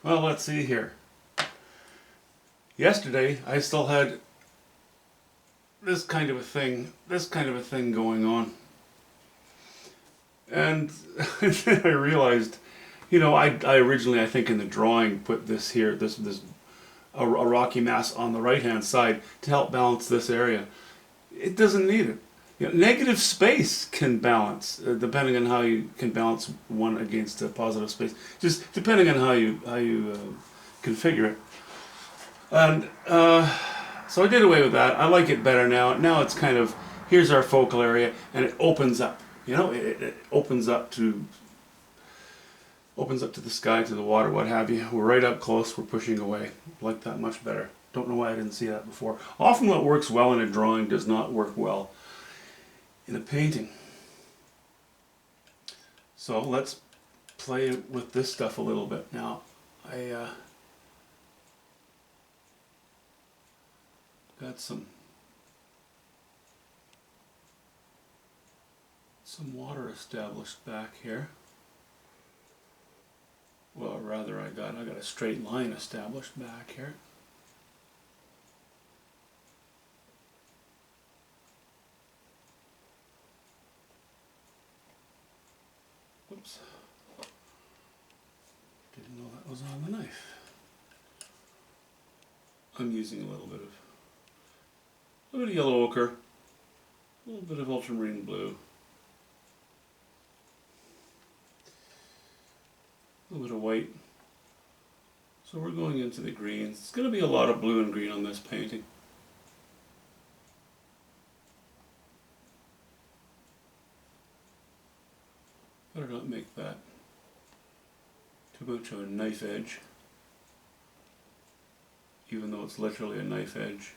Well, let's see here. Yesterday, I still had this kind of a thing going on. And then I realized, I originally, I think in the drawing, put this here, a rocky mass on the right hand side to help balance this area. It doesn't need it. Negative space can balance, depending on how you can balance one against a positive space. Just depending on how you configure it. And so I did away with that. I like it better now. Now it's kind of, here's our focal area, and it opens up. It opens up to the sky, to the water, what have you. We're right up close. We're pushing away. I like that much better. Don't know why I didn't see that before. Often what works well in a drawing does not work well in a painting. So let's play with this stuff a little bit now. I got some water established back here. Well, rather, I got a straight line established back here. Whoops. Didn't know that was on the knife. I'm using a little bit of yellow ochre, a little bit of ultramarine blue, a little bit of white. So we're going into the greens. It's going to be a lot of blue and green on this painting. Better not make that too much of a knife edge, even though it's literally a knife edge.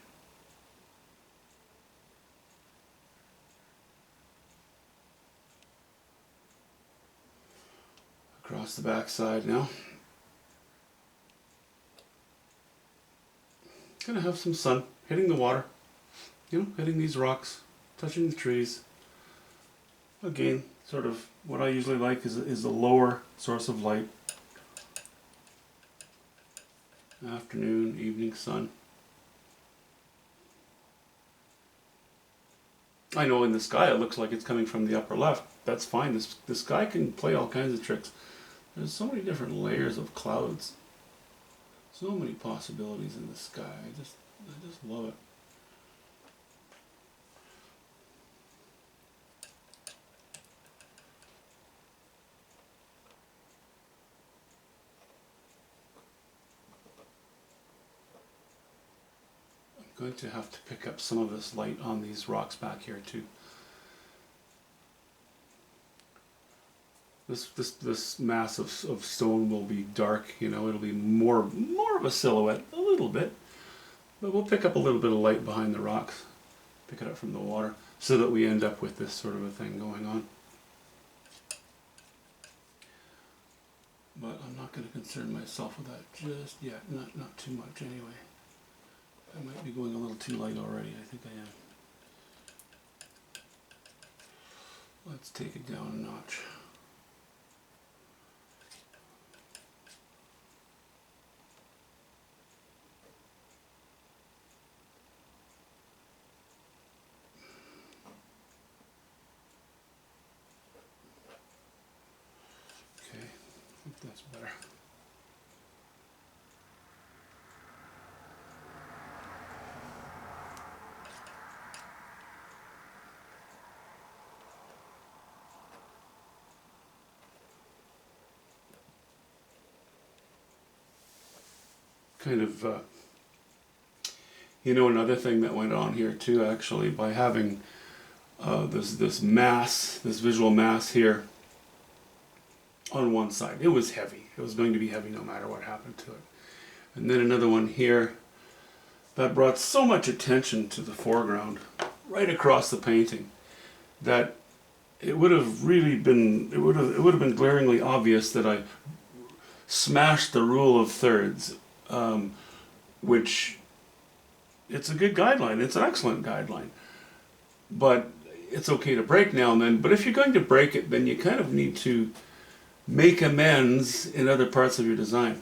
Across the back side now. Gonna have some sun hitting the water, hitting these rocks, touching the trees. Again, sort of what I usually like is a lower source of light. Afternoon, evening sun. I know in the sky it looks like it's coming from the upper left. That's fine. The sky can play all kinds of tricks. There's so many different layers of clouds. So many possibilities in the sky. I just love it. I'm going to have to pick up some of this light on these rocks back here too. This mass of stone will be dark, it'll be more of a silhouette, a little bit. But we'll pick up a little bit of light behind the rocks, pick it up from the water, so that we end up with this sort of a thing going on. But I'm not going to concern myself with that just yet, not too much anyway. I might be going a little too light already, I think I am. Let's take it down a notch. I think that's better. Kind of, another thing that went on here too, actually, by having this visual mass here on one side. It was heavy. It was going to be heavy no matter what happened to it. And then another one here that brought so much attention to the foreground right across the painting that it would have been glaringly obvious that I smashed the rule of thirds, which it's a good guideline. It's an excellent guideline. But it's okay to break now and then. But if you're going to break it, then you kind of need to make amends in other parts of your design.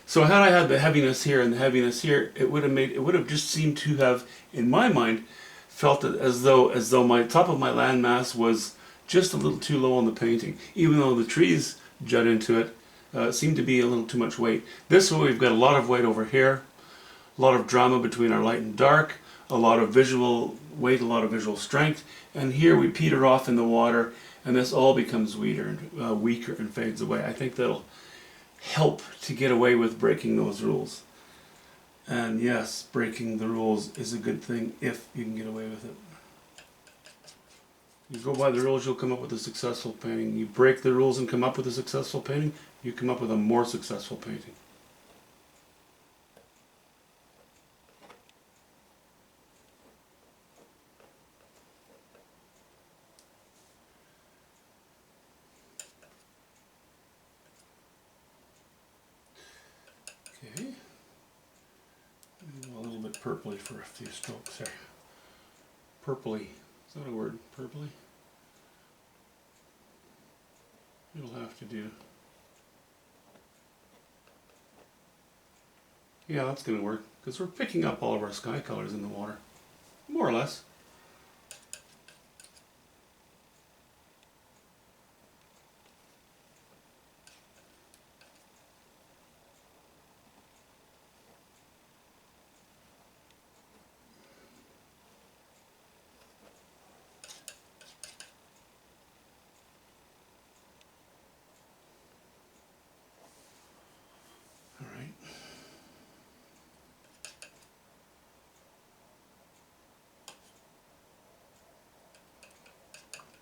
So had I had the heaviness here and the heaviness here, it would have just seemed to have, in my mind, felt it as though my top of my landmass was just a little too low on the painting, even though the trees jut into it. It seemed to be a little too much weight. This way we've got a lot of weight over here, a lot of drama between our light and dark, a lot of visual weight, a lot of visual strength, and here we peter off in the water, and this all becomes weaker and fades away. I think that'll help to get away with breaking those rules. And yes, breaking the rules is a good thing if you can get away with it. You go by the rules, you'll come up with a successful painting. You break the rules and come up with a successful painting, you come up with a more successful painting. Okay. A little bit purpley for a few strokes there. Purpley. Is that a word? Purpley? It'll have to do. Yeah, that's going to work, because we're picking up all of our sky colors in the water. More or less.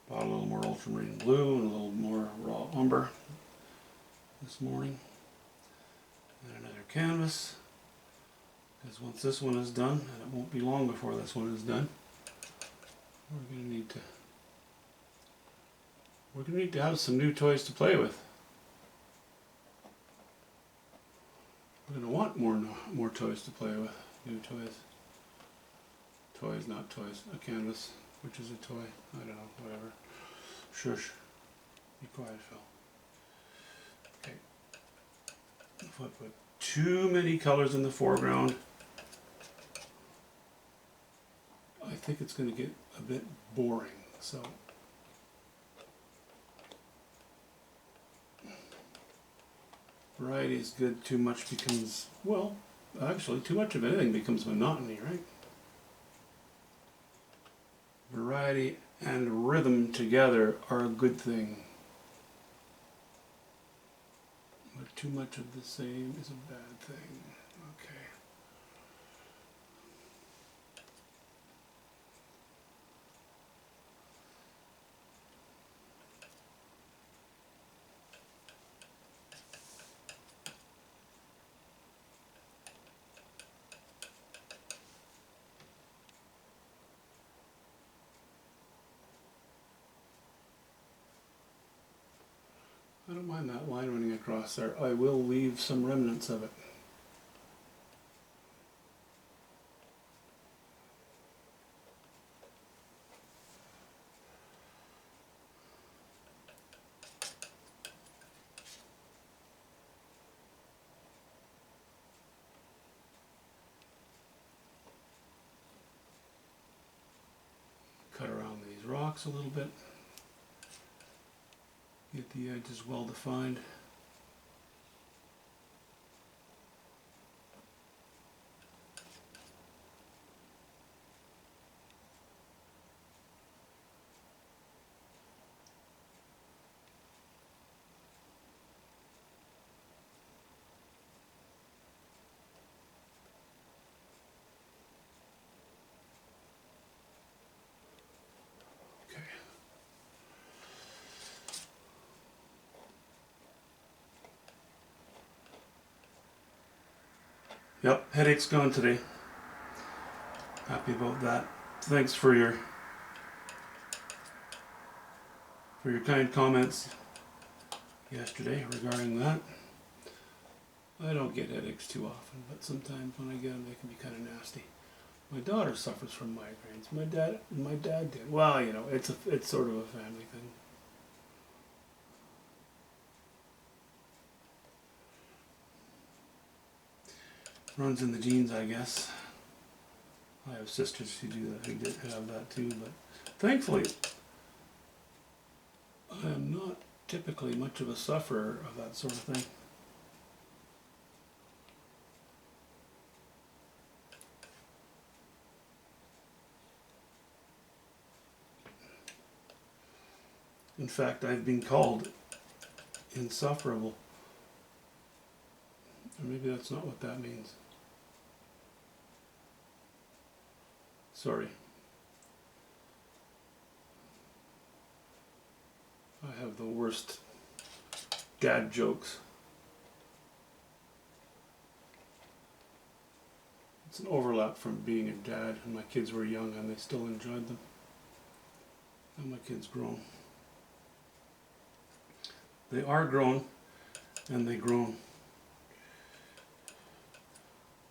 Bought a little more ultramarine blue and a little more raw umber this morning. And another canvas, because once this one is done, and it won't be long before this one is done, we're going to need to have some new toys to play with. We're going to want more toys to play with. New toys. Toys, not toys. A canvas, which is a toy. I don't know, whatever. Shush. Be quiet, Phil. Okay. If I put too many colors in the foreground, I think it's going to get a bit boring. So variety is good. Too much becomes, well, actually too much of anything becomes monotony, right? Variety and rhythm together are a good thing. But too much of the same is a bad thing. Okay. I don't mind that line running across there. I will leave some remnants of it. Cut around these rocks a little bit. Get the edges well defined. Yep, headache's gone today. Happy about that. Thanks for your kind comments yesterday regarding that. I don't get headaches too often, but sometimes when I get them, they can be kind of nasty. My daughter suffers from migraines. My dad did. Well, you know, it's sort of a family thing. Runs in the genes, I guess. I have sisters who do that, who did have that too, but thankfully, I am not typically much of a sufferer of that sort of thing. In fact, I've been called insufferable. Or maybe that's not what that means. Sorry. I have the worst dad jokes. It's an overlap from being a dad, and my kids were young and they still enjoyed them. Now my kids grown. They are grown, and they groan.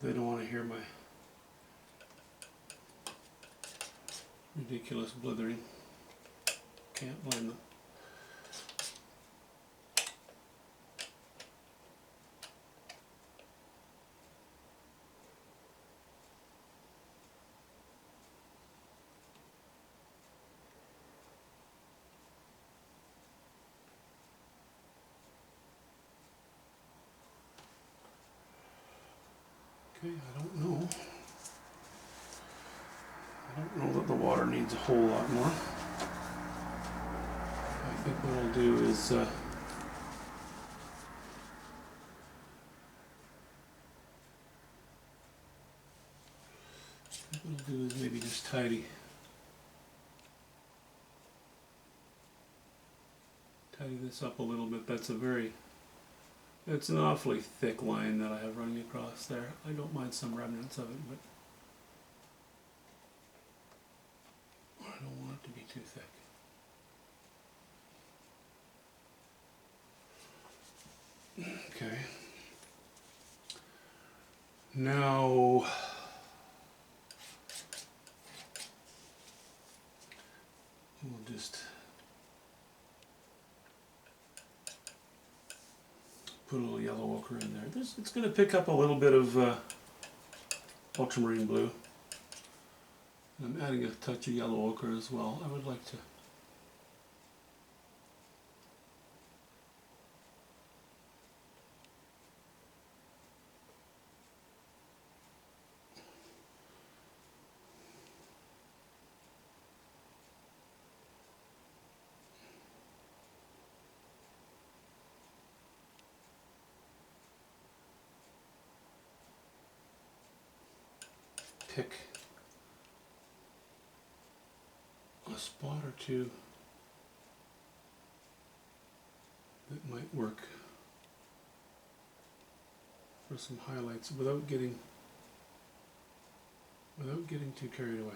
They don't want to hear my ridiculous blithering. Can't blame them. Okay, I don't know. I don't know that the water needs a whole lot more. I think what I'll do is maybe just tidy this up a little bit. It's an awfully thick line that I have running across there. I don't mind some remnants of it, but I don't want it to be too thick. Okay. Now, we'll just put a little yellow ochre in there. It's going to pick up a little bit of ultramarine blue. I'm adding a touch of yellow ochre as well. I would like to pick a spot or two that might work for some highlights without getting too carried away.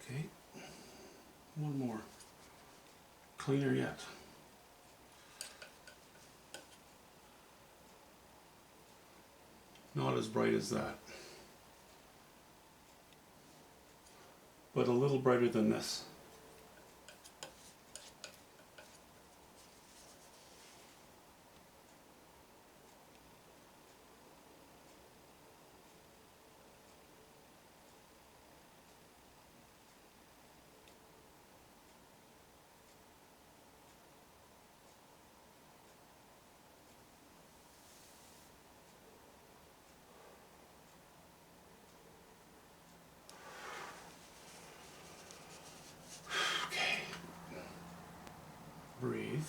Okay, one more. Cleaner yet. Not as bright as that, but a little brighter than this. Breathe,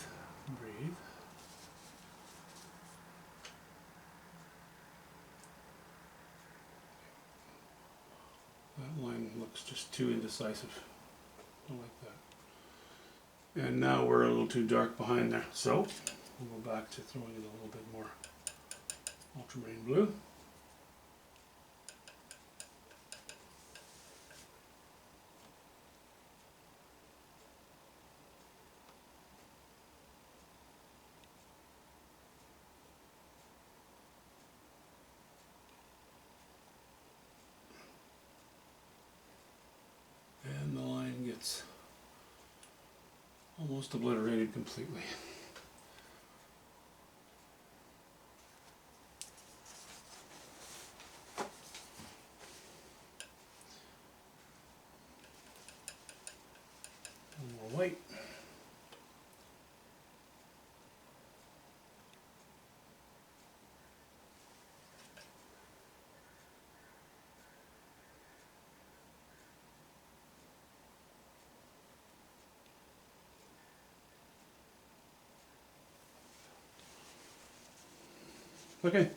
breathe. That line looks just too indecisive. Don't like that. And now we're a little too dark behind there, so we'll go back to throwing in a little bit more ultramarine blue. almost obliterated completely. More white. Okay.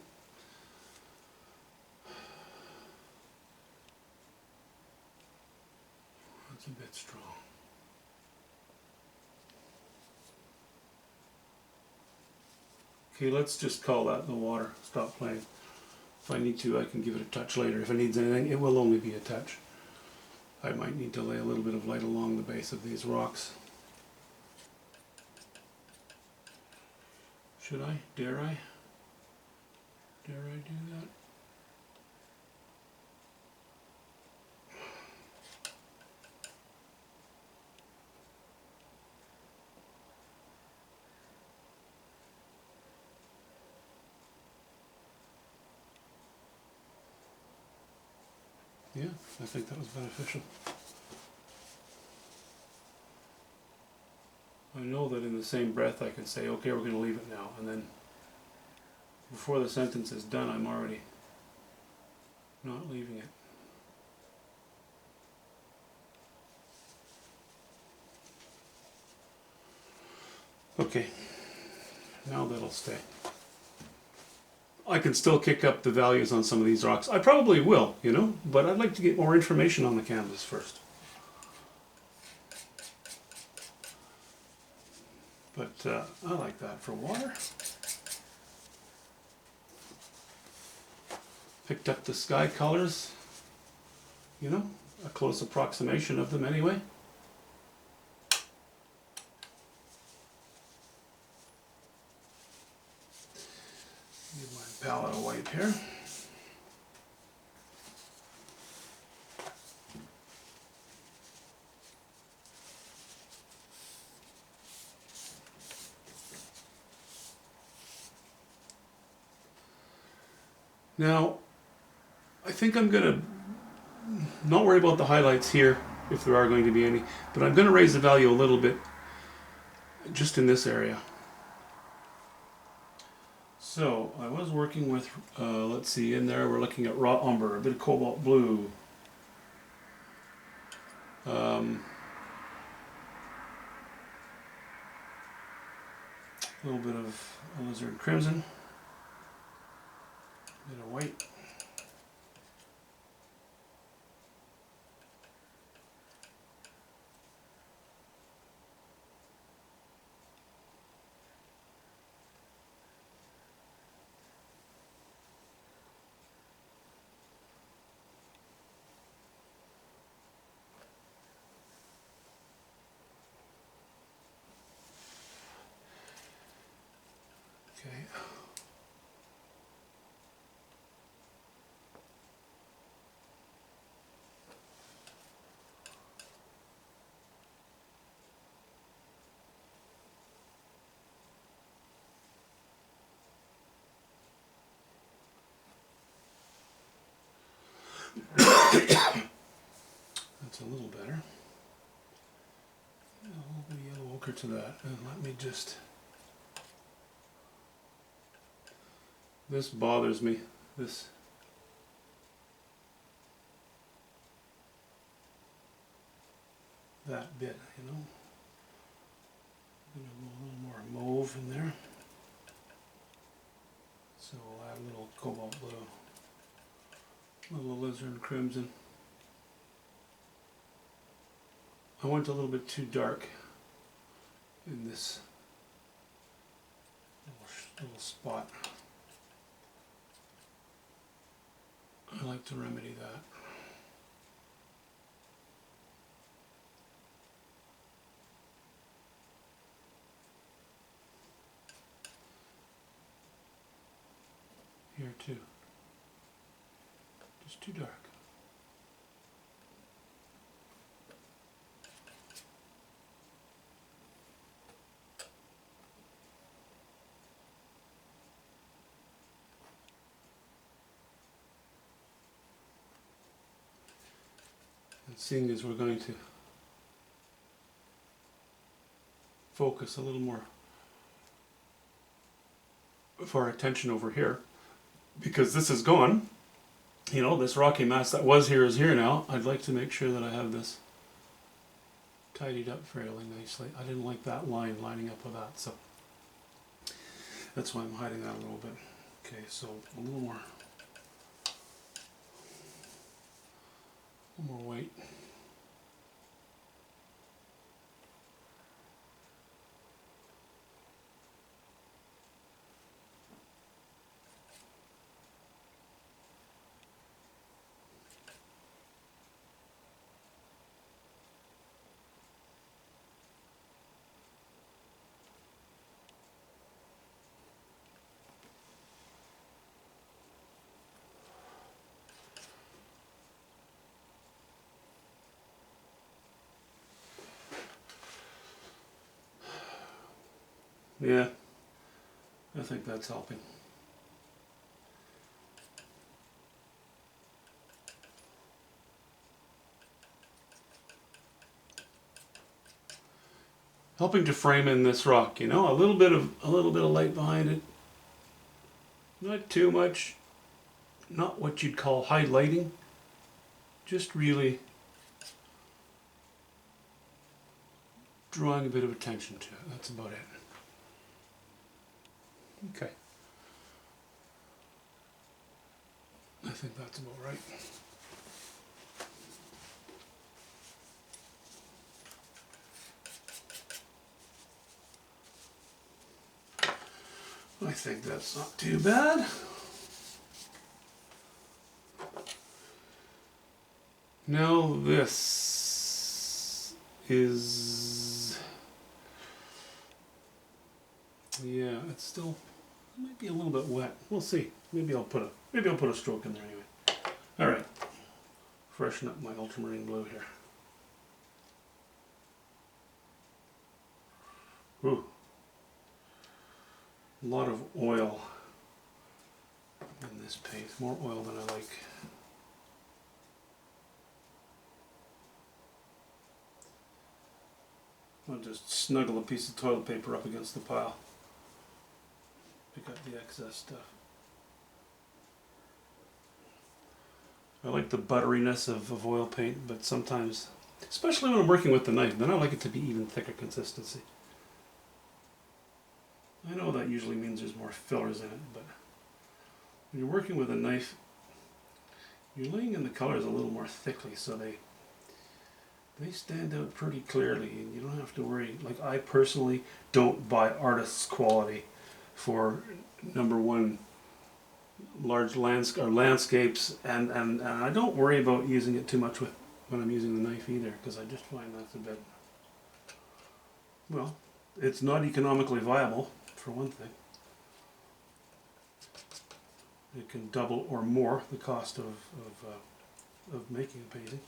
That's a bit strong. Okay, let's just call that the water. Stop playing. If I need to, I can give it a touch later. If it needs anything, it will only be a touch. I might need to lay a little bit of light along the base of these rocks. Should I? Dare I? Dare I do that? Yeah, I think that was beneficial. I know that in the same breath I can say, okay, we're going to leave it now, and then before the sentence is done, I'm already not leaving it. Okay, now that'll stay. I can still kick up the values on some of these rocks. I probably will, you know, but I'd like to get more information on the canvas first. But I like that for water. Picked up the sky colors, you know, a close approximation of them anyway. Give my palette a wipe here. Now, I think I'm going to not worry about the highlights here, if there are going to be any, but I'm going to raise the value a little bit just in this area. So, I was working with, let's see, in there we're looking at raw umber, a bit of cobalt blue. A little bit of alizarin crimson, a bit of white. Okay. That's a little better. A little bit of yellow ochre to that. And let me just... This bothers me. That bit, you know. I'm going to go a little more mauve in there. So we'll add a little cobalt blue, a little alizarin crimson. I went a little bit too dark in this little spot. I like to remedy that. Here too. Just too dark. And seeing as we're going to focus a little more of our attention over here, because this is gone, you know, this rocky mass that was here is here now. I'd like to make sure that I have this tidied up fairly nicely. I didn't like that line lining up with that, so that's why I'm hiding that a little bit. Okay, so a little more weight. Yeah, I think that's helping. Helping to frame in this rock, you know, a little bit of light behind it. Not too much, not what you'd call highlighting, just really drawing a bit of attention to it. That's about it. Okay. I think that's about right. I think that's not too bad. Now this is, yeah, it's still, it might be a little bit wet. We'll see. Maybe I'll put a stroke in there anyway. All right, freshen up my ultramarine blue here. Ooh. A lot of oil in this paint, more oil than I like. I'll just snuggle a piece of toilet paper up against the pile. Pick up the excess stuff. I like the butteriness of oil paint, but sometimes, especially when I'm working with the knife, then I like it to be even thicker consistency. I know that usually means there's more fillers in it, but when you're working with a knife, you're laying in the colors a little more thickly, so they stand out pretty clearly, and you don't have to worry. Like, I personally don't buy artist's quality for #1 large landscapes, and I don't worry about using it too much when I'm using the knife either, because I just find that's a bit, well, it's not economically viable, for one thing. It can double or more the cost of making a painting.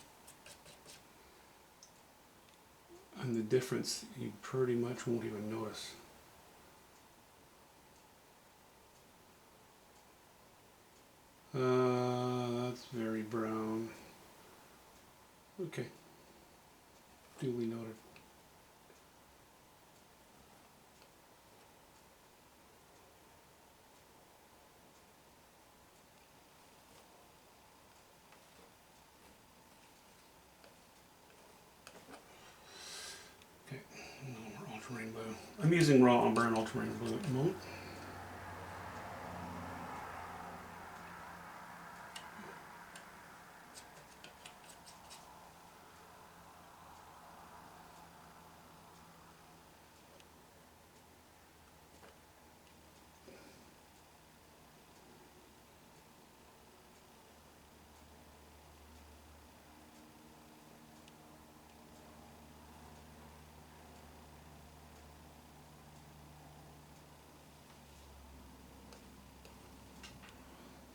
And the difference you pretty much won't even notice. That's very brown. Okay. Duly noted. Okay, no more ultramarine blue. I'm using raw umber and ultramarine blue at the moment.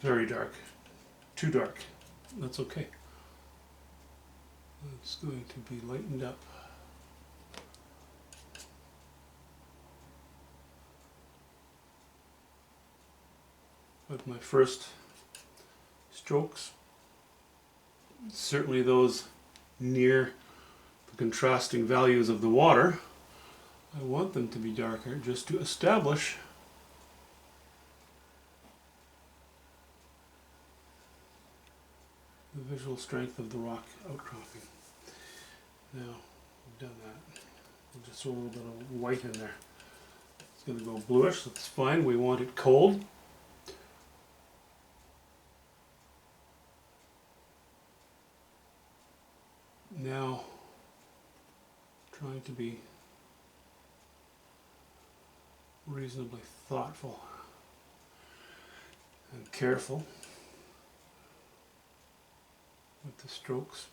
Very dark. Too dark. That's okay. It's going to be lightened up. With my first strokes. Certainly those near the contrasting values of the water. I want them to be darker just to establish the visual strength of the rock outcropping. Now, we've done that. We'll just throw a little bit of white in there. It's going to go bluish, that's fine. We want it cold. Now, trying to be reasonably thoughtful and careful with the strokes.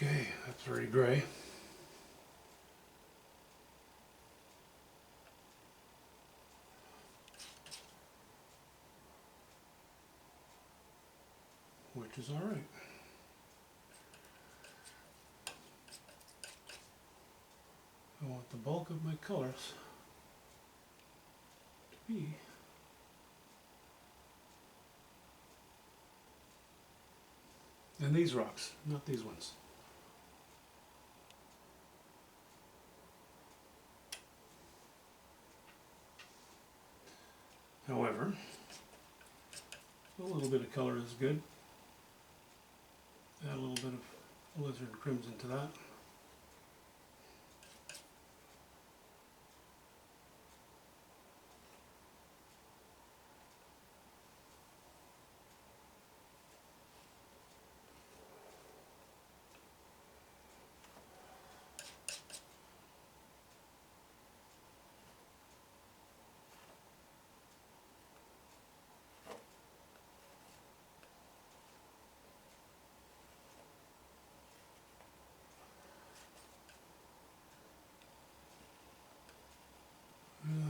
Okay, that's very gray. Which is all right. I want the bulk of my colors to be in these rocks, not these ones. However, a little bit of color is good. Add a little bit of alizarin crimson to that.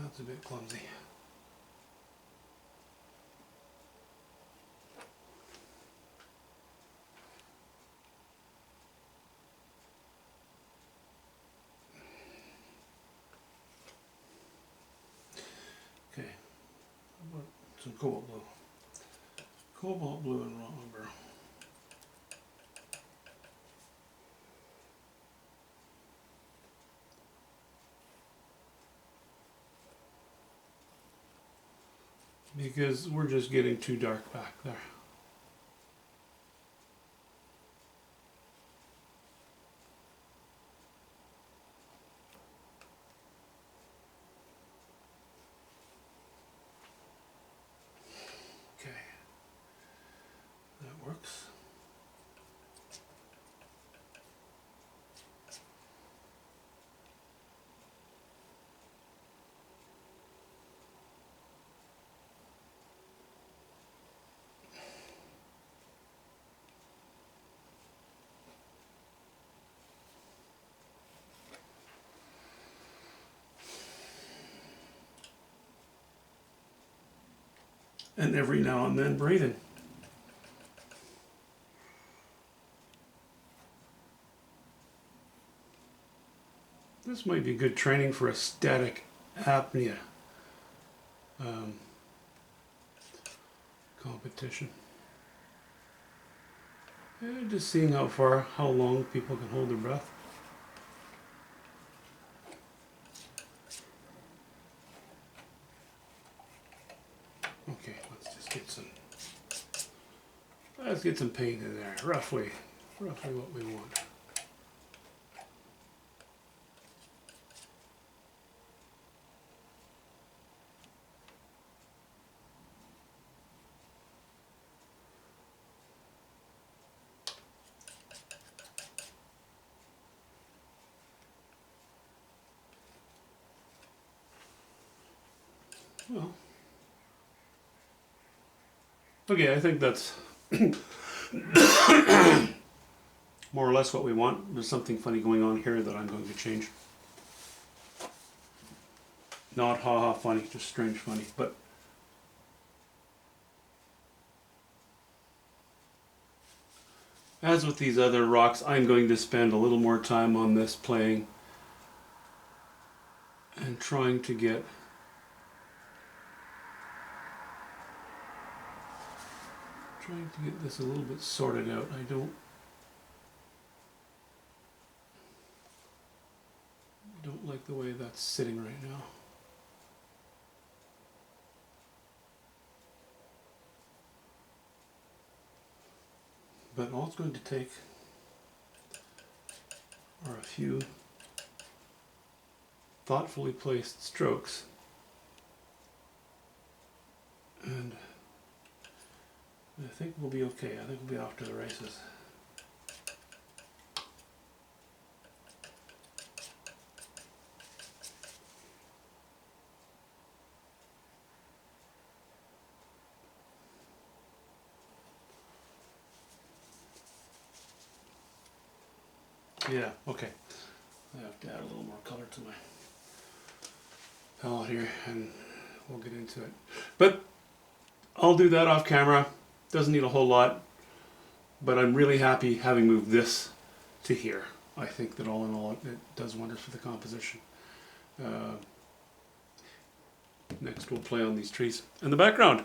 That's a bit clumsy. Okay, how about some cobalt blue? Cobalt blue and raw umber. Because we're just getting too dark back there. Okay, that works. And every now and then breathing. This might be good training for a static apnea competition. And just seeing how long people can hold their breath. Okay, let's get some paint in there, roughly what we want. Well, Okay, I think that's more or less what we want. There's something funny going on here that I'm going to change. Not ha-ha funny, just strange funny. But as with these other rocks, I'm going to spend a little more time on this playing and trying to get this a little bit sorted out. I don't like the way that's sitting right now. But all it's going to take are a few thoughtfully placed strokes, and I think we'll be okay. I think we'll be off to the races. Yeah, okay. I have to add a little more color to my palette here and we'll get into it. But I'll do that off camera. Doesn't need a whole lot, but I'm really happy having moved this to here. I think that all in all it does wonders for the composition. Next we'll play on these trees in the background.